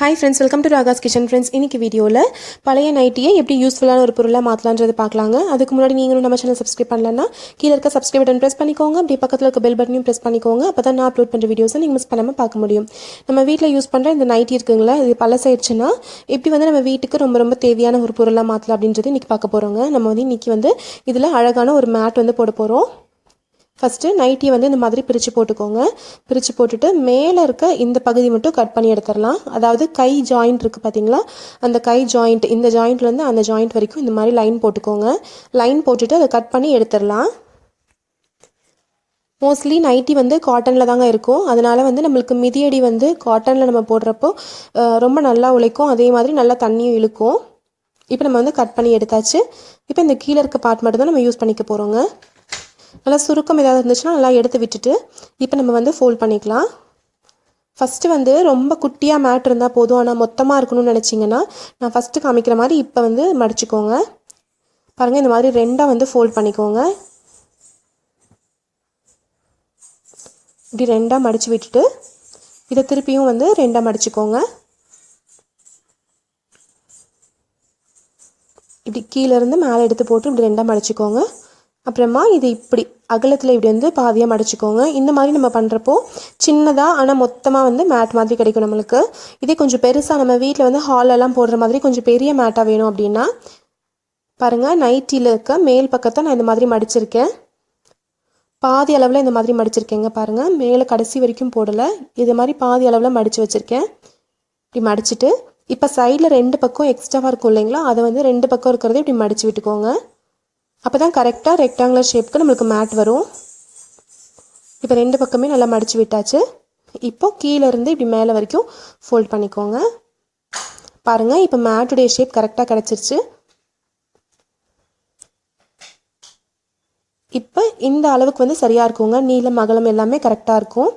Hi friends, welcome to Ragas Kitchen friends. இன்னைக்கு வீடியோல பழைய நைட்டியை எப்படி யூஸ்ஃபுல்லான ஒரு பொருளா மாத்தலாம்ன்றது பார்க்கலாங்க. அதுக்கு முன்னாடி நீங்களும் நம்ம சேனல் சப்ஸ்கிரைப் பண்ணலனா கீழ இருக்க சப்ஸ்கிரைப் பட்டன் பிரஸ் பண்ணிக்கோங்க. அப்படியே பக்கத்துல இருக்க பெல் பட்டனையும் பிரஸ் பண்ணிக்கோங்க. அப்பதான் நான் அப்லோட் பண்ற வீடியோஸை நீங்க மிஸ் பண்ணாம பார்க்க முடியும். நம்ம வீட்ல யூஸ் பண்ற இந்த நைட்டி இருக்குங்களா, இது பழசாயிடுச்சுனா எப்படி நம்ம வீட்டுக்கு ரொம்ப தேவையான ஒரு பொருளா மாத்தலாம் அப்படின்றது இன்னைக்கு பார்க்க போறோங்க. நம்ம இன்னைக்கு இதுல அழகான ஒரு மேட் போட போறோம். ஃபஸ்ட்டு நைட்டியை இந்த மாதிரி பிரித்து போட்டுக்கோங்க. பிரித்து போட்டுட்டு மேலே இருக்க இந்த பகுதி மட்டும் கட் பண்ணி எடுத்துடலாம். அதாவது கை ஜாயிண்ட் இருக்குது பார்த்தீங்களா, அந்த கை ஜாயிண்ட், இந்த ஜாயிண்ட்லேருந்து அந்த ஜாயிண்ட் வரைக்கும் இந்த மாதிரி லைன் போட்டுக்கோங்க. லைன் போட்டுட்டு அதை கட் பண்ணி எடுத்துடலாம். மோஸ்ட்லி நைட்டி காட்டனில் தாங்க இருக்கும். அதனால் நம்மளுக்கு மிதியடி காட்டனில் நம்ம போடுறப்போ ரொம்ப நல்லா உழைக்கும். அதே மாதிரி நல்லா தண்ணியும் இழுக்கும். இப்போ நம்ம கட் பண்ணி எடுத்தாச்சு. இப்போ இந்த கீழே இருக்க பார்ட் மட்டும் தான் நம்ம யூஸ் பண்ணிக்க போகிறோங்க. நல்லா சுருக்கம் ஏதாவது இருந்துச்சுன்னா நல்லா எடுத்து விட்டுட்டு இப்போ நம்ம ஃபோல்ட் பண்ணிக்கலாம். ஃபஸ்ட்டு ரொம்ப குட்டியாக மேட் இருந்தால் போதும், ஆனால் மொத்தமாக இருக்கணும்னு நினச்சிங்கன்னா நான் ஃபஸ்ட்டு காமிக்கிற மாதிரி இப்போ மடிச்சுக்கோங்க. பாருங்கள், இந்த மாதிரி ரெண்டாக ஃபோல்ட் பண்ணிக்கோங்க. இப்படி ரெண்டாக மடித்து விட்டுட்டு இதை திருப்பியும் ரெண்டாக மடிச்சுக்கோங்க. இப்படி கீழேருந்து மேலே எடுத்து போட்டு இப்படி ரெண்டாக மடிச்சுக்கோங்க. அப்புறமா இது இப்படி அகலத்தில் இப்படி பாதியாக மடிச்சுக்கோங்க. இந்த மாதிரி நம்ம பண்ணுறப்போ சின்னதாக ஆனால் மொத்தமாக மேட் மாதிரி கிடைக்கும் நம்மளுக்கு. இதே கொஞ்சம் பெருசாக நம்ம வீட்டில் ஹாலெல்லாம் போடுற மாதிரி கொஞ்சம் பெரிய மேட்டாக வேணும் அப்படின்னா பாருங்கள், நைட்டியில் இருக்க மேல் பக்கத்தை நான் இந்த மாதிரி மடிச்சிருக்கேன். பாதி அளவில் இந்த மாதிரி மடிச்சிருக்கேங்க. பாருங்கள், மேலே கடைசி வரைக்கும் போடலை, இது மாதிரி பாதி அளவில் மடித்து வச்சுருக்கேன். இப்படி மடிச்சுட்டு இப்போ சைடில் ரெண்டு பக்கம் எக்ஸ்ட்ராவாக இருக்கும் இல்லைங்களா, அதை ரெண்டு பக்கம் இருக்கிறத இப்படி மடித்து விட்டுக்கோங்க. அப்போ தான் கரெக்டாக ரெக்டாங்குலர் ஷேப்புக்கு நம்மளுக்கு மேட் வரும். இப்போ ரெண்டு பக்கமே நல்லா மடித்து விட்டாச்சு. இப்போது கீழேருந்து இப்படி மேலே வரைக்கும் ஃபோல்ட் பண்ணிக்கோங்க. பாருங்கள், இப்போ மேட்டுடைய ஷேப் கரெக்டாக கிடச்சிருச்சு. இப்போ இந்த அளவுக்கு சரியாக இருக்குங்க. நீளம் அகலம் எல்லாமே கரெக்டாக இருக்கும்.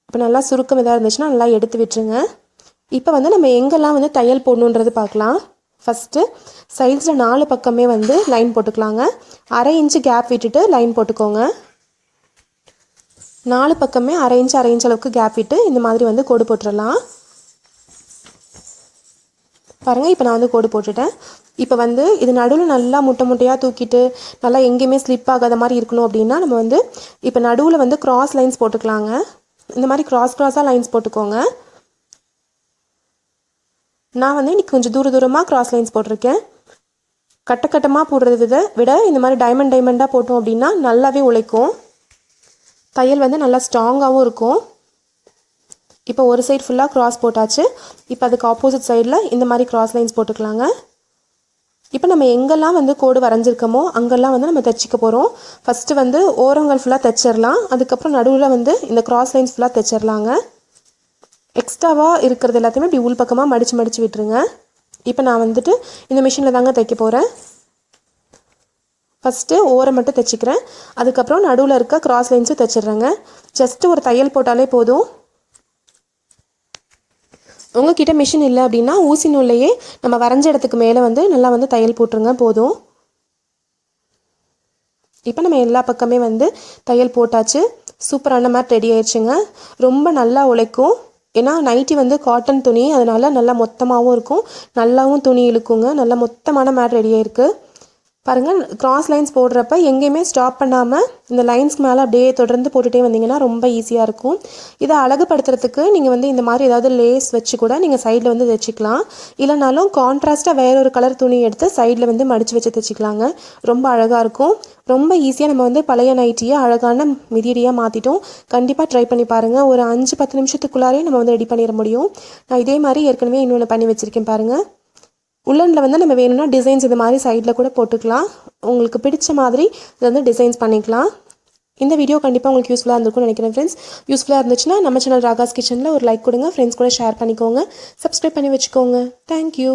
இப்போ நல்லா சுருக்கம் எதாவது இருந்துச்சுன்னா நல்லா எடுத்து விட்டுருங்க. இப்போ நம்ம எங்கெல்லாம் தையல் போடணுன்றது பார்க்கலாம். ஃபஸ்ட்டு சைட்ஸில் 4 பக்கமே லைன் போட்டுக்கலாங்க. 1/2 இன்ச்சு கேப் விட்டுட்டு லைன் போட்டுக்கோங்க. 4 பக்கமே 1/2 இன்ச் அளவுக்கு கேப் விட்டு இந்த மாதிரி கோடு போட்டுடலாம். பாருங்கள், இப்போ நான் கோடு போட்டுட்டேன். இப்போ இது நடுவில் நல்லா முட்டையாக தூக்கிட்டு நல்லா எங்கேயுமே ஸ்லிப் ஆகாத மாதிரி இருக்கணும் அப்படின்னா நம்ம இப்போ நடுவில் கிராஸ் லைன்ஸ் போட்டுக்கலாங்க. இந்த மாதிரி கிராஸாக லைன்ஸ் போட்டுக்கோங்க. நான் இன்றைக்கி கொஞ்சம் தூரமாக கிராஸ் லைன்ஸ் போட்டிருக்கேன். கட்டமாக போடுறத விட இந்த மாதிரி டைமண்டாக போட்டோம் அப்படின்னா நல்லாவே உழைக்கும். தையல் நல்லா ஸ்ட்ராங்காகவும் இருக்கும். இப்போ ஒரு சைடு ஃபுல்லாக கிராஸ் போட்டாச்சு. இப்போ அதுக்கு ஆப்போசிட் சைடில் இந்த மாதிரி கிராஸ் லைன்ஸ் போட்டுக்கலாங்க. இப்போ நம்ம எங்கெல்லாம் கோடு வரைஞ்சிருக்கோமோ அங்கெல்லாம் நம்ம தைச்சிக்க போகிறோம். ஃபஸ்ட்டு ஓரங்கள் ஃபுல்லாக தைச்சிடலாம். அதுக்கப்புறம் நடுவில் இந்த கிராஸ் லைன்ஸ் ஃபுல்லாக தைச்சிடலாங்க. எக்ஸ்ட்ராவாக இருக்கிறது எல்லாத்தையுமே இப்படி உள் பக்கமாக மடித்து விட்டுருங்க. இப்போ நான் இந்த மிஷினில் தாங்க தைக்க போகிறேன். ஃபஸ்ட்டு ஓரம் மட்டும் தைச்சிக்கிறேன். அதுக்கப்புறம் நடுவில் இருக்க கிராஸ் லைன்ஸும் தைச்சிட்றேங்க. ஜஸ்ட்டு ஒரு தையல் போட்டாலே போதும். உங்ககிட்ட மிஷின் இல்லை அப்படின்னா ஊசி நூல்லையே நம்ம வரைஞ்ச இடத்துக்கு மேலே நல்லா தையல் போட்டுருங்க, போதும். இப்போ நம்ம எல்லா பக்கமே தையல் போட்டாச்சு. சூப்பரான மேட் ரெடி ஆயிடுச்சுங்க. ரொம்ப நல்லா உழைக்கும். ஏன்னா நைட்டி காட்டன் துணி, அதனால் நல்லா மொத்தமாகவும் இருக்கும், நல்லாவும் துணி இழுக்குங்க. நல்லா மொத்தமான மேட் ரெடியாக இருக்குது. பாருங்கள், கிராஸ் லைன்ஸ் போடுறப்ப எங்கேயுமே ஸ்டாப் பண்ணாமல் இந்த லைன்ஸ்க்கு மேலே அப்படியே தொடர்ந்து போட்டுகிட்டே வந்தீங்கன்னா ரொம்ப ஈஸியாக இருக்கும். இதை அழகுபடுத்துறதுக்கு நீங்கள் இந்த மாதிரி ஏதாவது லேஸ் வச்சு கூட நீங்கள் சைடில் தைச்சிக்கலாம். இல்லைனாலும் கான்ட்ராஸ்ட்டாக வேற ஒரு கலர் துணி எடுத்து சைடில் மடித்து வச்சு தைச்சிக்கலாங்க. ரொம்ப அழகாக இருக்கும். ரொம்ப ஈஸியாக நம்ம பழைய நைட்டியை அழகான மிதியடியாக மாற்றிட்டோம். கண்டிப்பாக ட்ரை பண்ணி பாருங்கள். ஒரு 5-10 நிமிஷத்துக்குள்ளாரே நம்ம ரெடி பண்ணிட முடியும். நான் இதே மாதிரி ஏற்கனவே இன்னொன்று பண்ணி வச்சுருக்கேன் பாருங்கள். உள்ளனில் நம்ம வேணும்னா டிசைன்ஸ் இது மாதிரி சைடில் கூட போட்டுக்கலாம். உங்களுக்கு பிடிச்ச மாதிரி இதை டிசைன்ஸ் பண்ணிக்கலாம். இந்த வீடியோ கண்டிப்பாக உங்களுக்கு யூஸ்ஃபுல்லாக இருந்திருக்கும்னு நினைக்கிறேன் ஃப்ரெண்ட்ஸ். யூஸ்ஃபுல்லாக இருந்துச்சுன்னா நம்ம சேனல் ராகாஸ் கிச்சனில் ஒரு லைக் கொடுங்க. ஃப்ரெண்ட்ஸ் கூட ஷேர் பண்ணிக்கோங்க. சப்ஸ்கிரைப் பண்ணி வச்சுக்கோங்க. தேங்க்யூ.